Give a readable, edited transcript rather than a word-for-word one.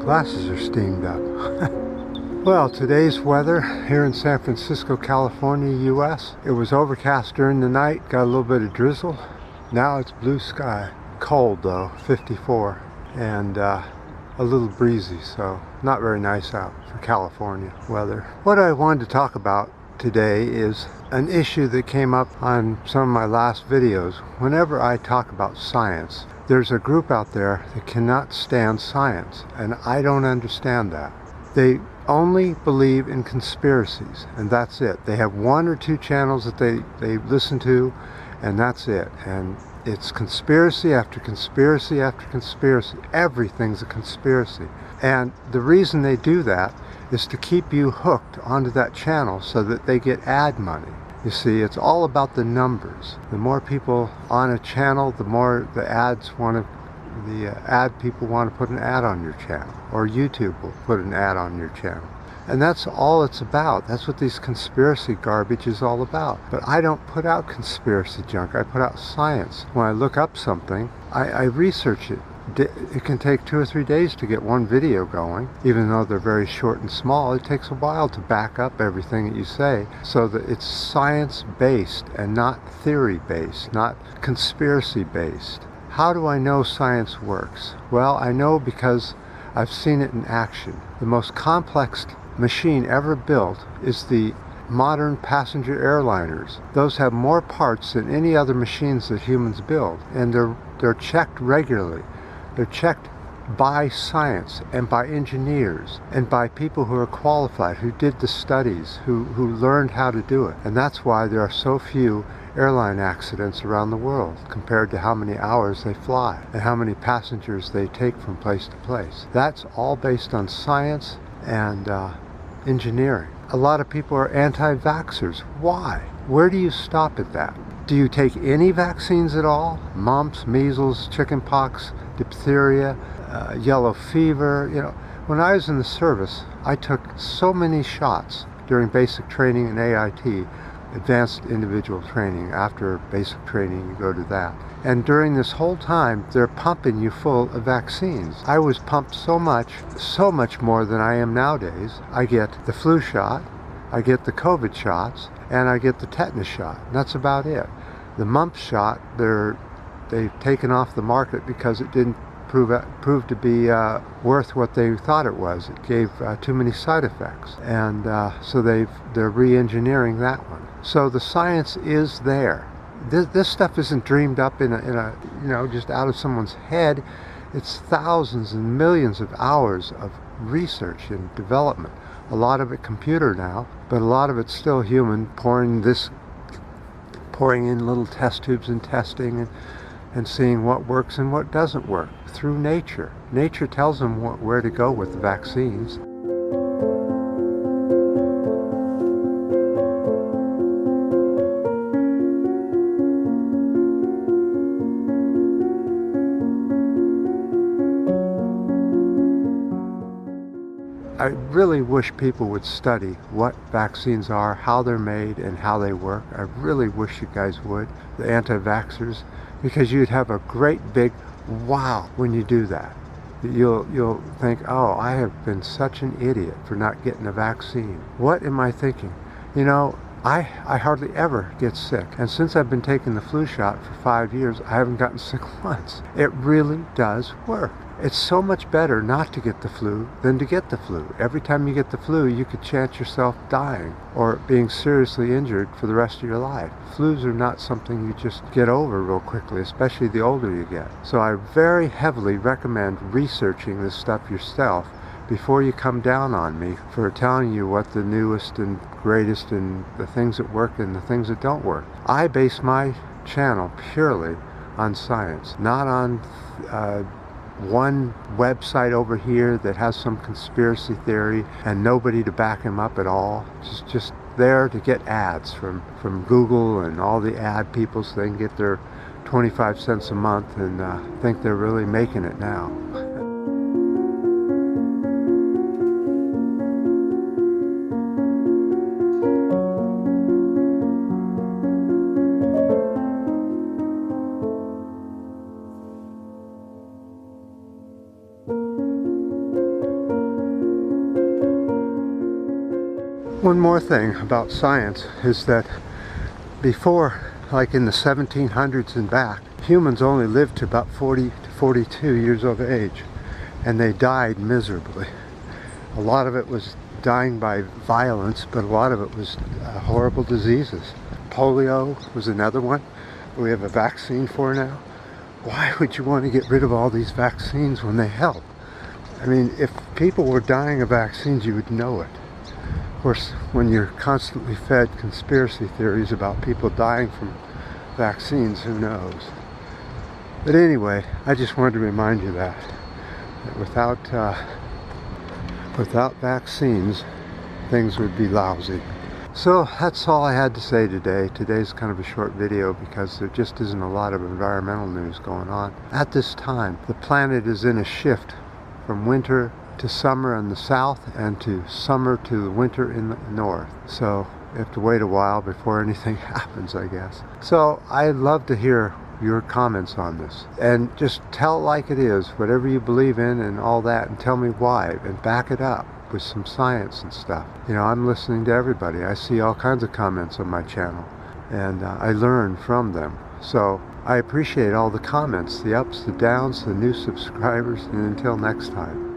glasses are steamed up. Well, today's weather here in San Francisco, California, US. It was overcast during the night, got a little bit of drizzle. Now it's blue sky. Cold though, 54, and a little breezy, so not very nice out for California weather. What I wanted to talk about today is an issue that came up on some of my last videos. Whenever I talk about science, there's a group out there that cannot stand science, and I don't understand that. They only believe in conspiracies, and that's it. They have one or two channels that they listen to, and that's it. And it's conspiracy after conspiracy after conspiracy. Everything's a conspiracy. And the reason they do that is to keep you hooked onto that channel so that they get ad money. You see, it's all about the numbers. The more people on a channel, the more the ad people want to put an ad on your channel, or YouTube will put an ad on your channel. And that's all it's about. That's what these conspiracy garbage is all about. But I don't put out conspiracy junk. I put out science. When I look up something, I research it. It can take 2 or 3 days to get one video going. Even though they're very short and small, it takes a while to back up everything that you say so that it's science-based and not theory-based, not conspiracy-based. How do I know science works? Well, I know because I've seen it in action. The most complex machine ever built is the modern passenger airliners. Those have more parts than any other machines that humans build, and they're checked regularly. They're checked by science and by engineers and by people who are qualified, who did the studies, who learned how to do it. And that's why there are so few airline accidents around the world compared to how many hours they fly and how many passengers they take from place to place. That's all based on science and engineering. A lot of people are anti-vaxxers. Why? Where do you stop at that? Do you take any vaccines at all? Mumps, measles, chickenpox, diphtheria, yellow fever. You know, when I was in the service, I took so many shots during basic training in AIT, advanced individual training. After basic training, you go to that. And during this whole time, they're pumping you full of vaccines. I was pumped so much more than I am nowadays. I get the flu shot, I get the COVID shots, and I get the tetanus shot. That's about it. The mumps shot, they've taken off the market because it didn't prove to be worth what they thought it was. It gave too many side effects, and so they're re-engineering that one. So the science is there. This stuff isn't dreamed up in a just out of someone's head. It's thousands and millions of hours of research and development. A lot of it computer now, but a lot of it's still human, pouring in little test tubes and testing and seeing what works and what doesn't work through nature. Nature tells them where to go with the vaccines. I really wish people would study what vaccines are, how they're made, and how they work. I really wish you guys would, the anti-vaxxers, because you'd have a great big wow when you do that. You'll think, oh, I have been such an idiot for not getting a vaccine. What am I thinking? You know, I hardly ever get sick. And since I've been taking the flu shot for 5 years, I haven't gotten sick once. It really does work. It's so much better not to get the flu than to get the flu. Every time you get the flu, you could chance yourself dying or being seriously injured for the rest of your life. Flus are not something you just get over real quickly, especially the older you get. So I very heavily recommend researching this stuff yourself before you come down on me for telling you what the newest and greatest and the things that work and the things that don't work. I base my channel purely on science, not on one website over here that has some conspiracy theory and nobody to back him up at all. Just there to get ads from Google and all the ad people so they can get their 25 cents a month and think they're really making it now. One more thing about science is that before, like in the 1700s and back, humans only lived to about 40 to 42 years of age, and they died miserably. A lot of it was dying by violence, but a lot of it was horrible diseases. Polio was another one we have a vaccine for now. Why would you want to get rid of all these vaccines when they help? I mean, if people were dying of vaccines, you would know it. Of course, when you're constantly fed conspiracy theories about people dying from vaccines, who knows? But anyway, I just wanted to remind you that without vaccines, things would be lousy. So that's all I had to say today. Today's kind of a short video because there just isn't a lot of environmental news going on. At this time, the planet is in a shift from winter to summer in the south and to summer to the winter in the north. So you have to wait a while before anything happens, I guess. So I'd love to hear your comments on this, and just tell it like it is, whatever you believe in and all that, and tell me why, and back it up with some science and stuff. You know, I'm listening to everybody. I see all kinds of comments on my channel, and I learn from them. So I appreciate all the comments, the ups, the downs, the new subscribers, and until next time.